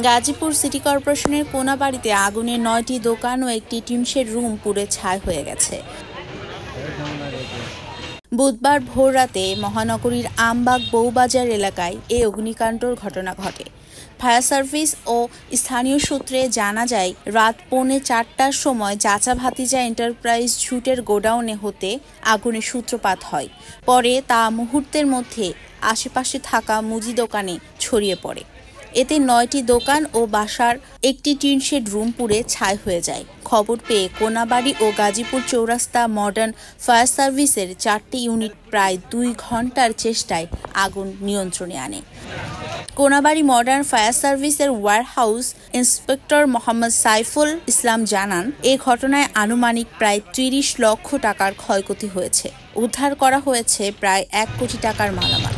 Gazipur city কর্পোরেশনের কোনাবাড়িতে আগুনে ৯টি দোকান ও একটি টিনশেড রুম পুড়ে ছাই হয়ে গেছে। বুধবার ভোররাতে মহানগরীর আমবাগ বউবাজার এলাকায় এই অগ্নিকাণ্ডের ঘটনা ঘটে। ফায়ার সার্ভিস ও স্থানীয় সূত্রে জানা যায়, রাত 4:45টার সময় চাচা ভাতিজা এন্টারপ্রাইজ ঝুটের গোডাউনে হতে আগুনের সূত্রপাত হয়। পরে তা মুহূর্তের মধ্যে আশেপাশে থাকা মুদি দোকানে ছড়িয়ে পড়ে। এতে ৯টি দোকান ও বাসার একটি টিনশেড রুম পুড়ে ছাই হয়ে যায়। খবর পেয়ে কোনাবাড়ি ও গাজীপুর চৌরাস্তা মডার্ন ফায়ার সার্ভিসের 4টি ইউনিট প্রায় 2 ঘন্টার চেষ্টায় আগুন নিয়ন্ত্রণে আনে। কোনাবাড়ি মডার্ন ফায়ার সার্ভিসের ওয়্যারহাউস ইন্সপেক্টর মোহাম্মদ সাইফুল ইসলাম জানান, এ ঘটনায় আনুমানিক প্রায় 30 লক্ষ টাকার ক্ষয়ক্ষতি হয়েছে। উদ্ধার করা হয়েছে প্রায় 1 কোটি টাকার মালামাল।